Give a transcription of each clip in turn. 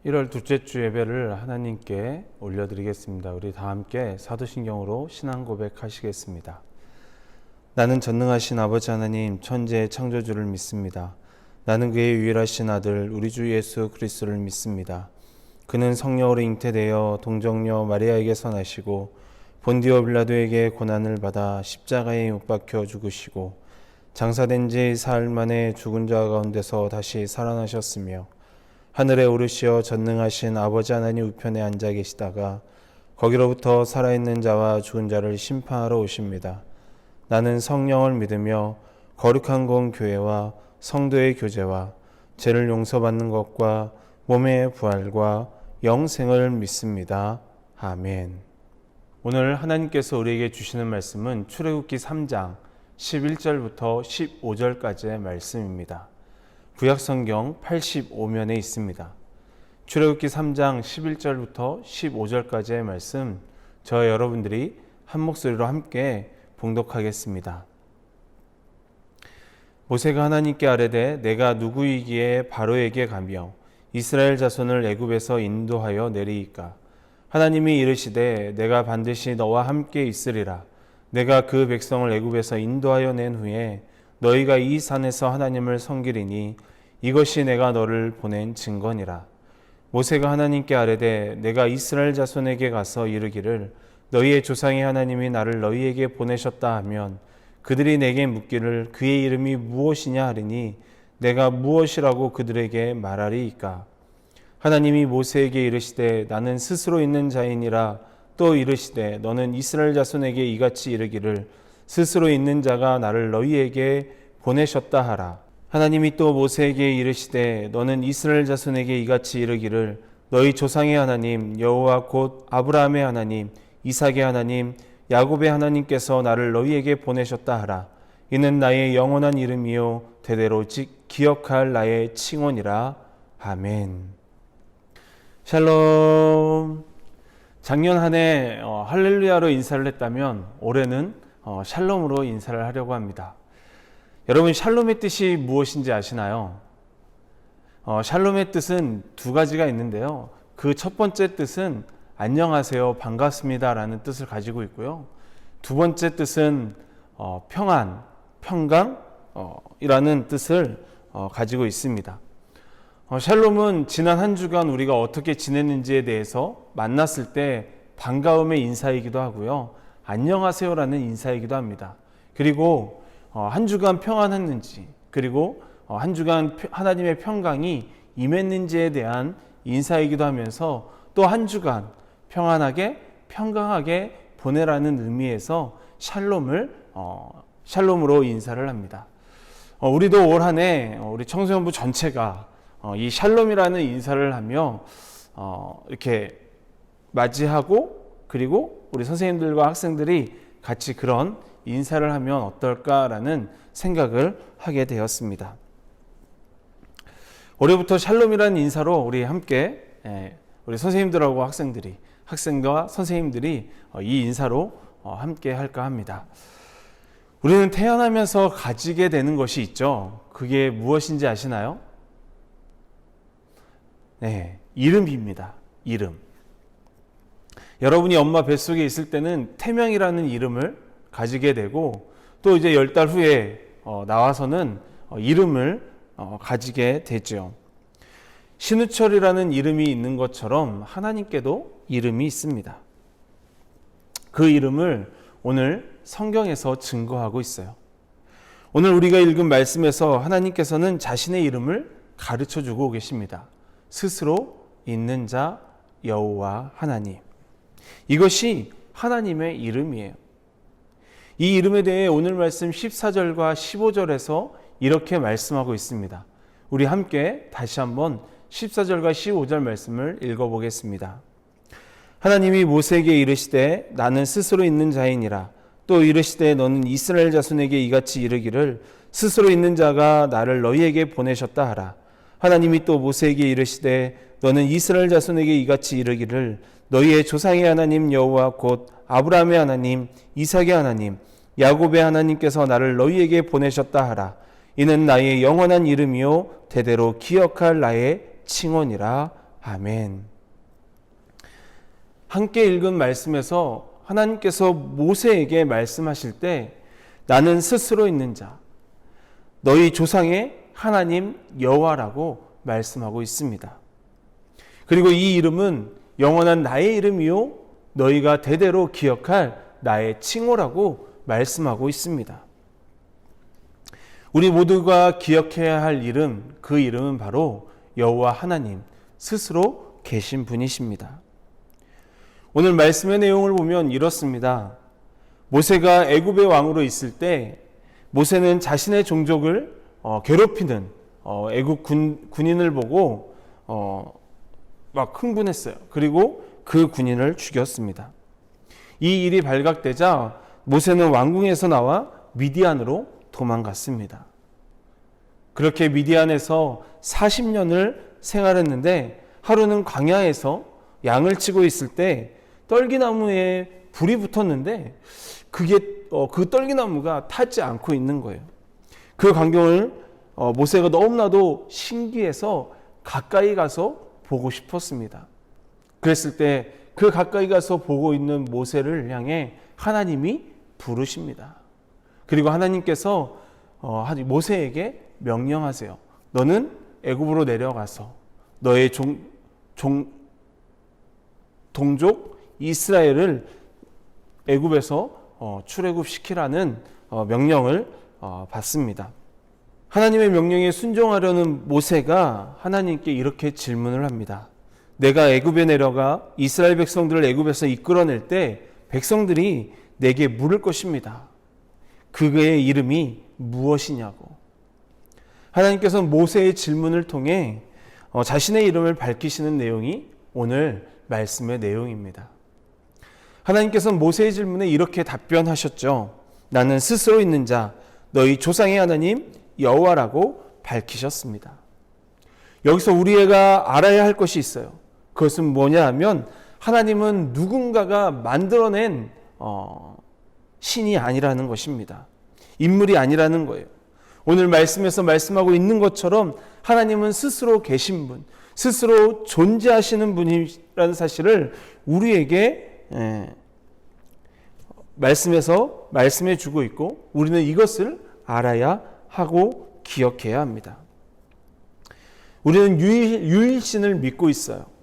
1월 둘째 주 예배를 하나님께 올려드리겠습니다. 우리 다 함께 사도신경으로 신앙 고백하시겠습니다. 나는 전능하신 아버지 하나님 천지의 창조주를 믿습니다. 나는 그의 유일하신 아들 우리 주 예수 그리스도를 믿습니다. 그는 성령으로 잉태되어 동정녀 마리아에게서 나시고 본디오 빌라도에게 고난을 받아 십자가에 못 박혀 죽으시고 장사된 지 사흘 만에 죽은 자 가운데서 다시 살아나셨으며 하늘에 오르시어 전능하신 아버지 하나님 우편에 앉아 계시다가 거기로부터 살아있는 자와 죽은 자를 심판하러 오십니다. 나는 성령을 믿으며 거룩한 공 교회와 성도의 교제와 죄를 용서받는 것과 몸의 부활과 영생을 믿습니다. 아멘. 오늘 하나님께서 우리에게 주시는 말씀은 출애굽기 3장 11절부터 15절까지의 말씀입니다. 구약성경 85면에 있습니다. 출애굽기 3장 11절부터 15절까지의 말씀, 저와 여러분들이 한 목소리로 함께 봉독하겠습니다. 모세가 하나님께 아뢰되 내가 누구이기에 바로에게 가며 이스라엘 자손을 애굽에서 인도하여 내리이까? 하나님이 이르시되 내가 반드시 너와 함께 있으리라. 내가 그 백성을 애굽에서 인도하여 낸 후에 너희가 이 산에서 하나님을 섬기리니 이것이 내가 너를 보낸 증거니라. 모세가 하나님께 아뢰되 내가 이스라엘 자손에게 가서 이르기를 너희의 조상의 하나님이 나를 너희에게 보내셨다 하면 그들이 내게 묻기를 그의 이름이 무엇이냐 하리니 내가 무엇이라고 그들에게 말하리이까? 하나님이 모세에게 이르시되 나는 스스로 있는 자이니라. 또 이르시되 너는 이스라엘 자손에게 이같이 이르기를 스스로 있는 자가 나를 너희에게 보내셨다 하라. 하나님이 또 모세에게 이르시되 너는 이스라엘 자손에게 이같이 이르기를 너희 조상의 하나님 여호와 곧 아브라함의 하나님 이삭의 하나님 야곱의 하나님께서 나를 너희에게 보내셨다 하라. 이는 나의 영원한 이름이요 대대로 기억할 나의 칭언이라. 아멘. 샬롬. 작년 한 해 할렐루야로 인사를 했다면 올해는 샬롬으로 인사를 하려고 합니다. 여러분, 샬롬의 뜻이 무엇인지 아시나요? 샬롬의 뜻은 두 가지가 있는데요. 그 첫 번째 뜻은 안녕하세요, 반갑습니다 라는 뜻을 가지고 있고요. 두 번째 뜻은 평안, 평강 이라는 뜻을 가지고 있습니다. 샬롬은 지난 한 주간 우리가 어떻게 지냈는지에 대해서 만났을 때 반가움의 인사이기도 하고요. 안녕하세요라는 인사이기도 합니다. 그리고 한 주간 평안했는지, 그리고 한 주간 하나님의 평강이 임했는지에 대한 인사이기도 하면서 또 한 주간 평안하게, 평강하게 보내라는 의미에서 샬롬으로 인사를 합니다. 우리도 올 한 해 우리 청소년부 전체가 이 샬롬이라는 인사를 하며 이렇게 맞이하고, 그리고 우리 선생님들과 학생들이 같이 그런 인사를 하면 어떨까라는 생각을 하게 되었습니다. 올해부터 샬롬이라는 인사로 우리 함께 우리 선생님들하고 학생과 선생님들이 이 인사로 함께 할까 합니다. 우리는 태어나면서 가지게 되는 것이 있죠. 그게 무엇인지 아시나요? 네, 이름입니다. 이름. 여러분이 엄마 뱃속에 있을 때는 태명이라는 이름을 가지게 되고, 또 이제 10달 후에 나와서는 이름을 가지게 되죠. 신우철이라는 이름이 있는 것처럼 하나님께도 이름이 있습니다. 그 이름을 오늘 성경에서 증거하고 있어요. 오늘 우리가 읽은 말씀에서 하나님께서는 자신의 이름을 가르쳐주고 계십니다. 스스로 있는 자 여호와 하나님. 이것이 하나님의 이름이에요. 이 이름에 대해 오늘 말씀 14절과 15절에서 이렇게 말씀하고 있습니다. 우리 함께 다시 한번 14절과 15절 말씀을 읽어보겠습니다. 하나님이 모세에게 이르시되 나는 스스로 있는 자이니라. 또 이르시되 너는 이스라엘 자손에게 이같이 이르기를 스스로 있는 자가 나를 너희에게 보내셨다 하라. 하나님이 또 모세에게 이르시되 너는 이스라엘 자손에게 이같이 이르기를 너희의 조상의 하나님 여호와 곧 아브라함의 하나님 이삭의 하나님 야곱의 하나님께서 나를 너희에게 보내셨다 하라. 이는 나의 영원한 이름이요 대대로 기억할 나의 칭언이라. 아멘. 함께 읽은 말씀에서 하나님께서 모세에게 말씀하실 때 나는 스스로 있는 자, 너희 조상의 하나님 여호와라고 말씀하고 있습니다. 그리고 이 이름은 영원한 나의 이름이요 너희가 대대로 기억할 나의 칭호라고 말씀하고 있습니다. 우리 모두가 기억해야 할 이름, 그 이름은 바로 여호와 하나님 스스로 계신 분이십니다. 오늘 말씀의 내용을 보면 이렇습니다. 모세가 애굽의 왕으로 있을 때 모세는 자신의 종족을 괴롭히는 애굽 군인을 보고 막 흥분했어요. 그리고 그 군인을 죽였습니다. 이 일이 발각되자 모세는 왕궁에서 나와 미디안으로 도망갔습니다. 그렇게 미디안에서 40년을 생활했는데 하루는 광야에서 양을 치고 있을 때 떨기나무에 불이 붙었는데 그 떨기나무가 타지 않고 있는 거예요. 그 광경을 모세가 너무나도 신기해서 가까이 가서 보고 싶었습니다. 그랬을 때 그 가까이 가서 보고 있는 모세를 향해 하나님이 부르십니다. 그리고 하나님께서 모세에게 명령하세요. 너는 애굽으로 내려가서 너의 동족 이스라엘을 애굽에서 출애굽시키라는 명령을 받습니다. 하나님의 명령에 순종하려는 모세가 하나님께 이렇게 질문을 합니다. 내가 애굽에 내려가 이스라엘 백성들을 애굽에서 이끌어낼 때 백성들이 내게 물을 것입니다. 그의 이름이 무엇이냐고. 하나님께서는 모세의 질문을 통해 자신의 이름을 밝히시는 내용이 오늘 말씀의 내용입니다. 하나님께서는 모세의 질문에 이렇게 답변하셨죠. 나는 스스로 있는 자, 너희 조상의 하나님 여호와라고 밝히셨습니다. 여기서 우리가 알아야 할 것이 있어요. 그것은 뭐냐 하면 하나님은 누군가가 만들어낸 신이 아니라는 것입니다. 인물이 아니라는 거예요. 오늘 말씀에서 말씀하고 있는 것처럼 하나님은 스스로 계신 분, 스스로 존재하시는 분이라는 사실을 우리에게 말씀에서 말씀해 주고 있고 우리는 이것을 알아야 하고 기억해야 합니다. 우리는 유일신을 믿고 있어요.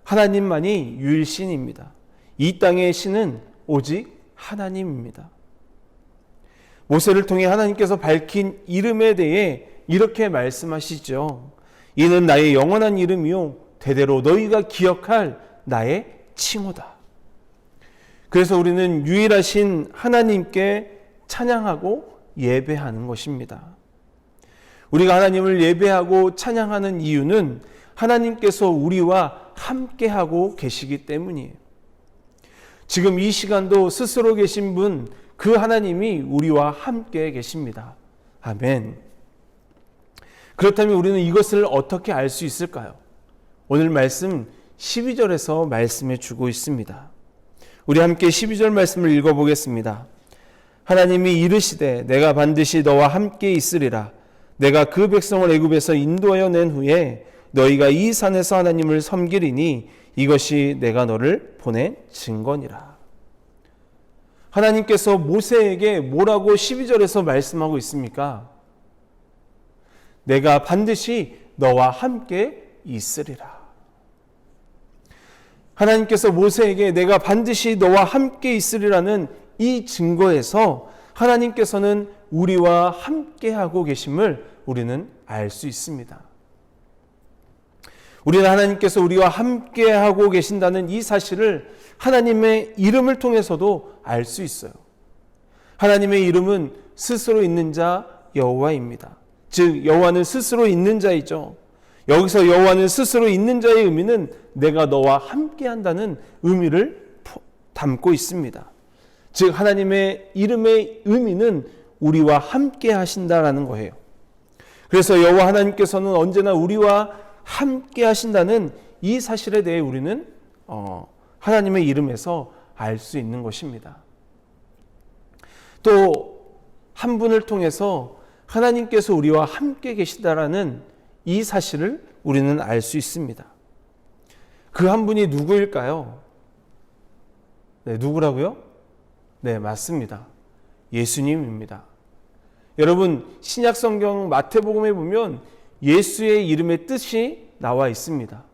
하나님만이 유일신입니다. 이 땅의 신은 오직 하나님입니다. 모세를 통해 하나님께서 밝힌 이름에 대해 이렇게 말씀하시죠. 이는 나의 영원한 이름이요 대대로 너희가 기억할 나의 칭호다. 그래서 우리는 유일하신 하나님께 찬양하고 예배하는 것입니다. 우리가 하나님을 예배하고 찬양하는 이유는 하나님께서 우리와 함께하고 계시기 때문이에요. 지금 이 시간도 스스로 계신 분, 그 하나님이 우리와 함께 계십니다. 아멘. 그렇다면 우리는 이것을 어떻게 알 수 있을까요? 오늘 말씀 12절에서 말씀해 주고 있습니다. 우리 함께 12절 말씀을 읽어보겠습니다. 하나님이 이르시되 내가 반드시 너와 함께 있으리라. 내가 그 백성을 애굽에서 인도하여 낸 후에 너희가 이 산에서 하나님을 섬기리니 이것이 내가 너를 보낸 증거니라. 하나님께서 모세에게 뭐라고 12절에서 말씀하고 있습니까? 내가 반드시 너와 함께 있으리라. 하나님께서 모세에게 내가 반드시 너와 함께 있으리라는 이 증거에서 하나님께서는 우리와 함께하고 계심을 우리는 알 수 있습니다. 우리는 하나님께서 우리와 함께하고 계신다는 이 사실을 하나님의 이름을 통해서도 알 수 있어요. 하나님의 이름은 스스로 있는 자 여호와입니다. 즉 여호와는 스스로 있는 자이죠. 여기서 여호와는 스스로 있는 자의 의미는 내가 너와 함께한다는 의미를 담고 있습니다. 즉 하나님의 이름의 의미는 우리와 함께 하신다라는 거예요. 그래서 여호와 하나님께서는 언제나 우리와 함께 하신다는 이 사실에 대해 우리는 하나님의 이름에서 알 수 있는 것입니다. 또 한 분을 통해서 하나님께서 우리와 함께 계시다라는 이 사실을 우리는 알 수 있습니다. 그 한 분이 누구일까요? 네, 누구라고요? 네, 맞습니다. 예수님입니다. 여러분, 신약 성경 마태복음에 보면 예수의 이름의 뜻이 나와 있습니다.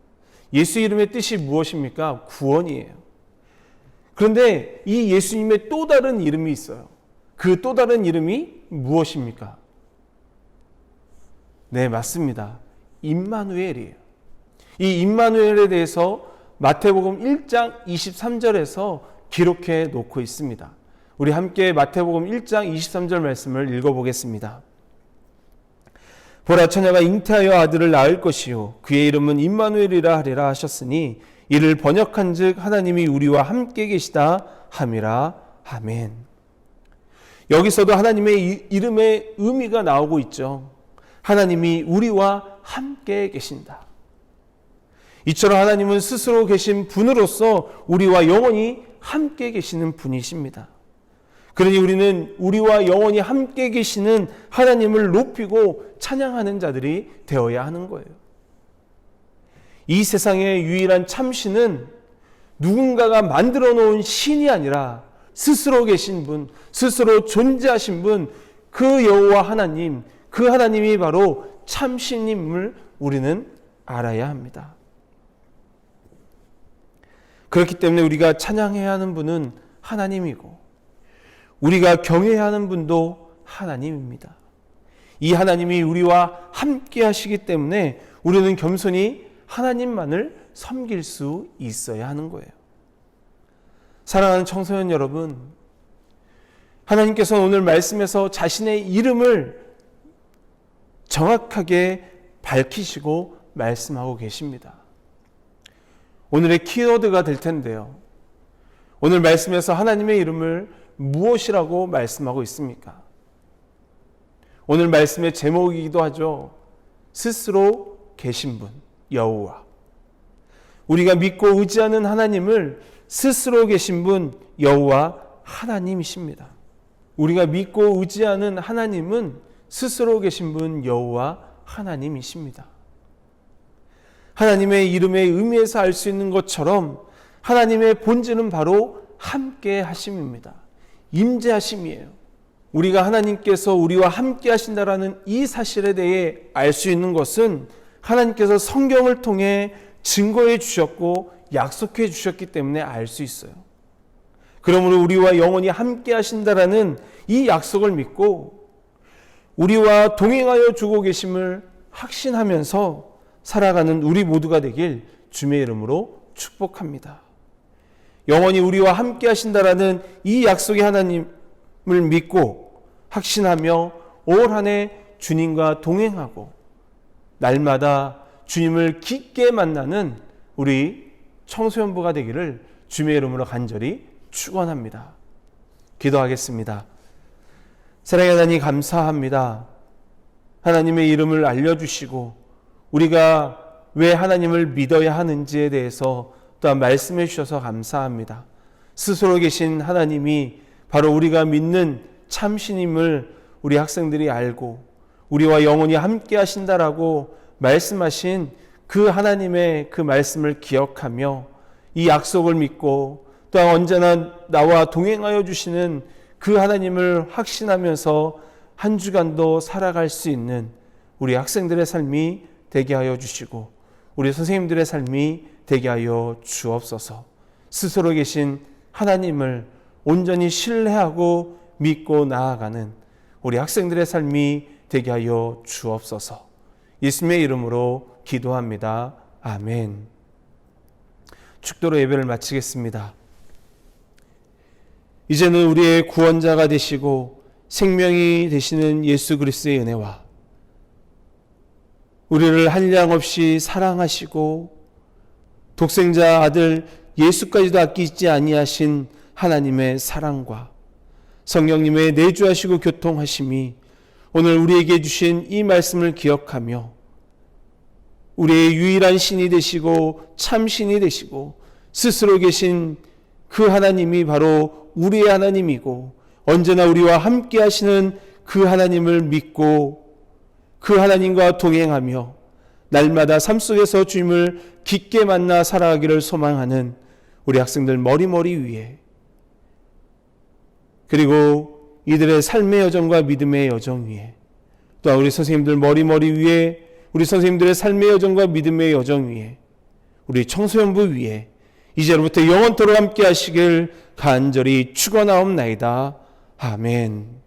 예수 이름의 뜻이 무엇입니까? 구원이에요. 그런데 이 예수님의 또 다른 이름이 있어요. 그 또 다른 이름이 무엇입니까? 네, 맞습니다. 임마누엘이에요. 이 임마누엘에 대해서 마태복음 1장 23절에서 기록해 놓고 있습니다. 우리 함께 마태복음 1장 23절 말씀을 읽어보겠습니다. 보라, 처녀가 잉태하여 아들을 낳을 것이요 그의 이름은 임마누엘이라 하리라 하셨으니 이를 번역한즉 하나님이 우리와 함께 계시다 함이라. 아멘. 여기서도 하나님의 이름의 의미가 나오고 있죠. 하나님이 우리와 함께 계신다. 이처럼 하나님은 스스로 계신 분으로서 우리와 영원히 함께 계시는 분이십니다. 그러니 우리는 우리와 영원히 함께 계시는 하나님을 높이고 찬양하는 자들이 되어야 하는 거예요. 이 세상의 유일한 참신은 누군가가 만들어 놓은 신이 아니라 스스로 계신 분, 스스로 존재하신 분, 그 여호와 하나님, 그 하나님이 바로 참신임을 우리는 알아야 합니다. 그렇기 때문에 우리가 찬양해야 하는 분은 하나님이고 우리가 경외해야 하는 분도 하나님입니다. 이 하나님이 우리와 함께 하시기 때문에 우리는 겸손히 하나님만을 섬길 수 있어야 하는 거예요. 사랑하는 청소년 여러분, 하나님께서 오늘 말씀에서 자신의 이름을 정확하게 밝히시고 말씀하고 계십니다. 오늘의 키워드가 될 텐데요. 오늘 말씀에서 하나님의 이름을 무엇이라고 말씀하고 있습니까? 오늘 말씀의 제목이기도 하죠. 스스로 계신 분, 여호와. 우리가 믿고 의지하는 하나님을 스스로 계신 분, 여호와 하나님이십니다. 우리가 믿고 의지하는 하나님은 스스로 계신 분, 여호와 하나님이십니다. 하나님의 이름의 의미에서 알 수 있는 것처럼 하나님의 본질은 바로 함께 하심입니다. 임재하심이에요. 우리가 하나님께서 우리와 함께 하신다라는 이 사실에 대해 알 수 있는 것은 하나님께서 성경을 통해 증거해 주셨고 약속해 주셨기 때문에 알 수 있어요. 그러므로 우리와 영원히 함께 하신다라는 이 약속을 믿고 우리와 동행하여 주고 계심을 확신하면서 살아가는 우리 모두가 되길 주님의 이름으로 축복합니다. 영원히 우리와 함께 하신다라는 이 약속의 하나님을 믿고 확신하며 올 한 해 주님과 동행하고 날마다 주님을 깊게 만나는 우리 청소년부가 되기를 주님의 이름으로 간절히 축원합니다. 기도하겠습니다. 사랑의 하나님, 감사합니다. 하나님의 이름을 알려주시고 우리가 왜 하나님을 믿어야 하는지에 대해서 또한 말씀해 주셔서 감사합니다. 스스로 계신 하나님이 바로 우리가 믿는 참신임을 우리 학생들이 알고 우리와 영원히 함께 하신다라고 말씀하신 그 하나님의 그 말씀을 기억하며 이 약속을 믿고 또한 언제나 나와 동행하여 주시는 그 하나님을 확신하면서 한 주간도 살아갈 수 있는 우리 학생들의 삶이 되게 하여 주시고 우리 선생님들의 삶이 되게 하여 주옵소서. 스스로 계신 하나님을 온전히 신뢰하고 믿고 나아가는 우리 학생들의 삶이 되게 하여 주옵소서. 예수님의 이름으로 기도합니다. 아멘. 축도로 예배를 마치겠습니다. 이제는 우리의 구원자가 되시고 생명이 되시는 예수 그리스도의 은혜와 우리를 한량없이 사랑하시고 독생자 아들 예수까지도 아끼지 아니하신 하나님의 사랑과 성령님의 내주하시고 교통하심이 오늘 우리에게 주신 이 말씀을 기억하며 우리의 유일한 신이 되시고 참신이 되시고 스스로 계신 그 하나님이 바로 우리의 하나님이고 언제나 우리와 함께 하시는 그 하나님을 믿고 그 하나님과 동행하며 날마다 삶 속에서 주님을 깊게 만나 살아가기를 소망하는 우리 학생들 머리머리 위에, 그리고 이들의 삶의 여정과 믿음의 여정 위에, 또한 우리 선생님들 머리머리 위에, 우리 선생님들의 삶의 여정과 믿음의 여정 위에, 우리 청소년부 위에 이제로부터 영원토록 함께 하시길 간절히 축원하옵나이다. 아멘.